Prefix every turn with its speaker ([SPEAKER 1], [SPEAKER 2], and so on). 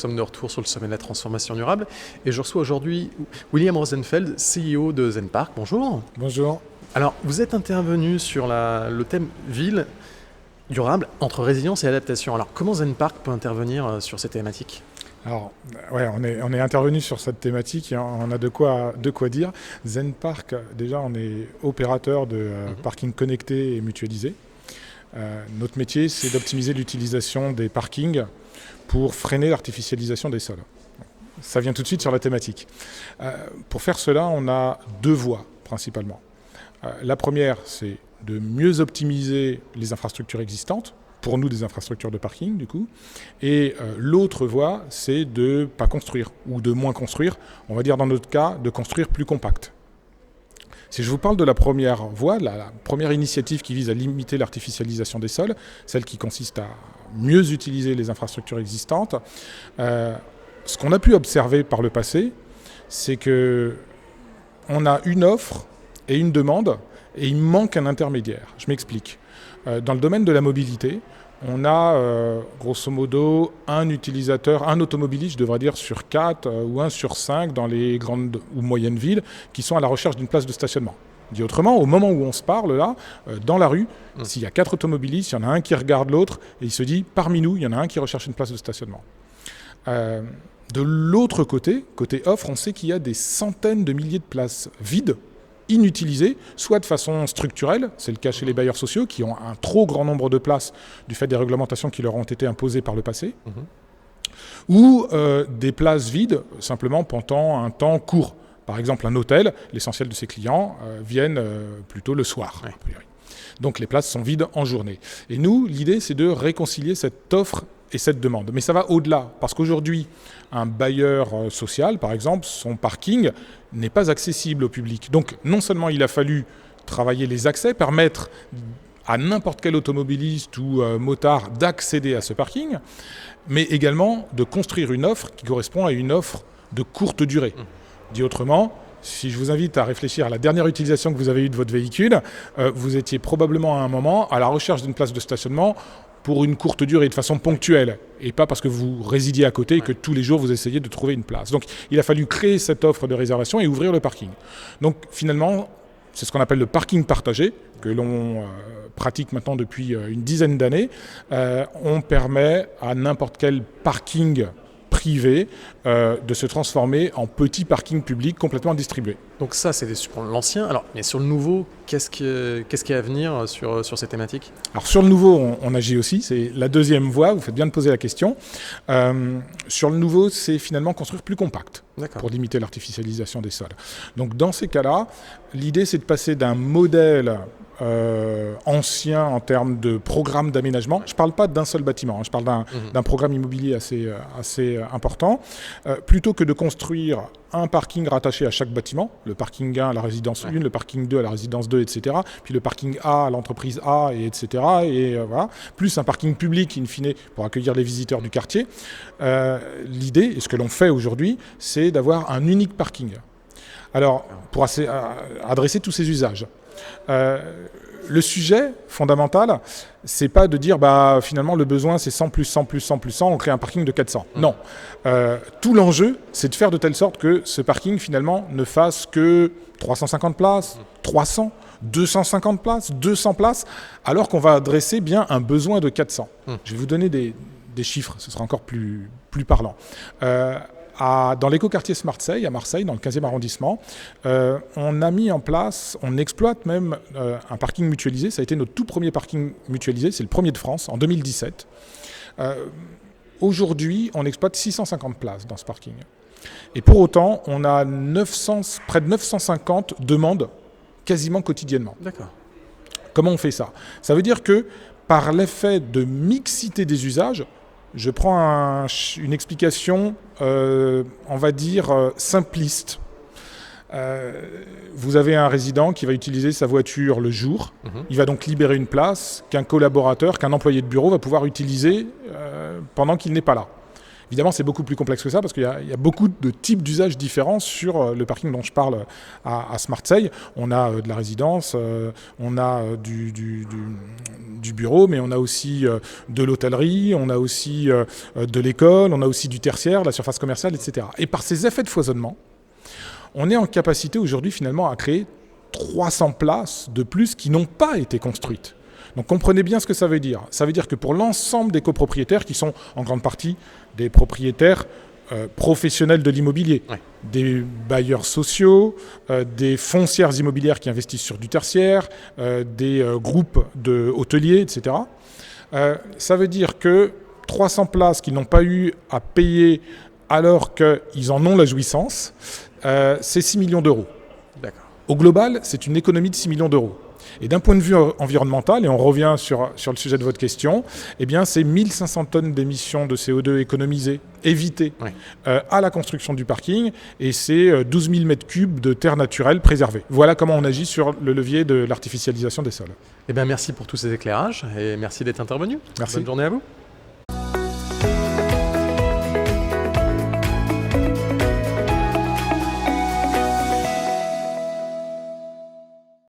[SPEAKER 1] sommes de retour sur le sommet de la transformation durable et je reçois aujourd'hui William Rosenfeld, CEO de Zenpark. Bonjour.
[SPEAKER 2] Bonjour.
[SPEAKER 1] Alors, vous êtes intervenu sur le thème ville durable entre résilience et adaptation. Alors, comment Zenpark peut intervenir sur ces thématiques ?
[SPEAKER 2] Alors, ouais, on est intervenu sur cette thématique et on a de quoi dire. Zenpark, déjà, on est opérateur de parking connecté et mutualisé. Notre métier, c'est d'optimiser l'utilisation des parkings pour freiner l'artificialisation des sols. Ça vient tout de suite sur la thématique. Pour faire cela, on a deux voies principalement. La première, c'est de mieux optimiser les infrastructures existantes, pour nous des infrastructures de parking du coup. Et l'autre voie, c'est de ne pas construire ou de moins construire, on va dire dans notre cas, de construire plus compact. Si je vous parle de la première voie, la première initiative qui vise à limiter l'artificialisation des sols, celle qui consiste à mieux utiliser les infrastructures existantes, ce qu'on a pu observer par le passé, c'est qu'on a une offre et une demande et il manque un intermédiaire. Je m'explique. Dans le domaine de la mobilité, on a grosso modo un utilisateur, un automobiliste, je devrais dire, sur 4 ou 1 sur 5 dans les grandes ou moyennes villes qui sont à la recherche d'une place de stationnement. Dit autrement, au moment où on se parle là, dans la rue, s'il y a 4 automobilistes, il y en a un qui regarde l'autre et il se dit, parmi nous, il y en a un qui recherche une place de stationnement. De l'autre côté, côté offre, on sait qu'il y a des centaines de milliers de places vides, inutilisées, soit de façon structurelle, c'est le cas chez les bailleurs sociaux qui ont un trop grand nombre de places du fait des réglementations qui leur ont été imposées par le passé, ou des places vides simplement pendant un temps court. Par exemple, un hôtel, l'essentiel de ses clients viennent plutôt le soir, a priori. Donc les places sont vides en journée. Et nous, l'idée, c'est de réconcilier cette offre et cette demande. Mais ça va au-delà, parce qu'aujourd'hui, un bailleur social, par exemple, son parking n'est pas accessible au public. Donc non seulement il a fallu travailler les accès, permettre à n'importe quel automobiliste ou motard d'accéder à ce parking, mais également de construire une offre qui correspond à une offre de courte durée. Dit autrement, si je vous invite à réfléchir à la dernière utilisation que vous avez eue de votre véhicule, vous étiez probablement à un moment à la recherche d'une place de stationnement pour une courte durée, de façon ponctuelle, et pas parce que vous résidiez à côté et que tous les jours vous essayez de trouver une place. Donc il a fallu créer cette offre de réservation et ouvrir le parking. Donc finalement, c'est ce qu'on appelle le parking partagé, que l'on pratique maintenant depuis une dizaine d'années. On permet à n'importe quel parking privé de se transformer en petit parking public complètement distribué.
[SPEAKER 1] Donc ça, c'est pour l'ancien. Alors, mais sur le nouveau, qu'est-ce qu'il y a à venir sur ces thématiques ?
[SPEAKER 2] Alors sur le nouveau, on agit aussi. C'est la deuxième voie. Vous faites bien de poser la question. Sur le nouveau, c'est finalement construire plus compact pour limiter l'artificialisation des sols. Donc dans ces cas-là, l'idée, c'est de passer d'un modèle ancien en termes de programme d'aménagement. Je ne parle pas d'un seul bâtiment, je parle d'un programme immobilier assez important. Plutôt que de construire un parking rattaché à chaque bâtiment, le parking 1 à la résidence 1, le parking 2 à la résidence 2, etc., puis le parking A à l'entreprise A, etc., et voilà, plus un parking public, in fine, pour accueillir les visiteurs du quartier. L'idée, et ce que l'on fait aujourd'hui, c'est d'avoir un unique parking. Alors, pour adresser tous ces usages. Le sujet fondamental, c'est pas de dire finalement le besoin c'est 100 plus 100 plus 100 plus 100, on crée un parking de 400. Non. Tout l'enjeu, c'est de faire de telle sorte que ce parking finalement ne fasse que 350 places, 300, 250 places, 200 places, alors qu'on va adresser bien un besoin de 400. Je vais vous donner des chiffres, ce sera encore plus parlant. Dans l'écoquartier Marseille, à Marseille, dans le 15e arrondissement, on a mis en place, on exploite même un parking mutualisé. Ça a été notre tout premier parking mutualisé, c'est le premier de France, en 2017. Aujourd'hui, on exploite 650 places dans ce parking. Et pour autant, on a près de 950 demandes quasiment quotidiennement.
[SPEAKER 1] D'accord.
[SPEAKER 2] Comment on fait ça ? Ça veut dire que par l'effet de mixité des usages, je prends une explication, on va dire, simpliste. Vous avez un résident qui va utiliser sa voiture le jour. Il va donc libérer une place qu'un collaborateur, qu'un employé de bureau va pouvoir utiliser pendant qu'il n'est pas là. Évidemment, c'est beaucoup plus complexe que ça parce qu'il y a beaucoup de types d'usages différents sur le parking dont je parle à Smartsay. On a de la résidence, on a du bureau, mais on a aussi de l'hôtellerie, on a aussi de l'école, on a aussi du tertiaire, la surface commerciale, etc. Et par ces effets de foisonnement, on est en capacité aujourd'hui finalement à créer 300 places de plus qui n'ont pas été construites. Donc comprenez bien ce que ça veut dire. Ça veut dire que pour l'ensemble des copropriétaires, qui sont en grande partie des propriétaires professionnels de l'immobilier, des bailleurs sociaux, des foncières immobilières qui investissent sur du tertiaire, des groupes de hôteliers, etc. Ça veut dire que 300 places qu'ils n'ont pas eu à payer alors qu'ils en ont la jouissance, c'est 6 millions d'euros.
[SPEAKER 1] D'accord.
[SPEAKER 2] Au global, c'est une économie de 6 millions d'euros. Et d'un point de vue environnemental, et on revient sur le sujet de votre question, eh bien, c'est 1500 tonnes d'émissions de CO2 économisées, évitées à la construction du parking, et c'est 12 000 mètres cubes de terre naturelle préservée. Voilà comment on agit sur le levier de l'artificialisation des sols.
[SPEAKER 1] Eh bien, merci pour tous ces éclairages et merci d'être intervenu.
[SPEAKER 2] Merci.
[SPEAKER 1] Bonne journée à vous.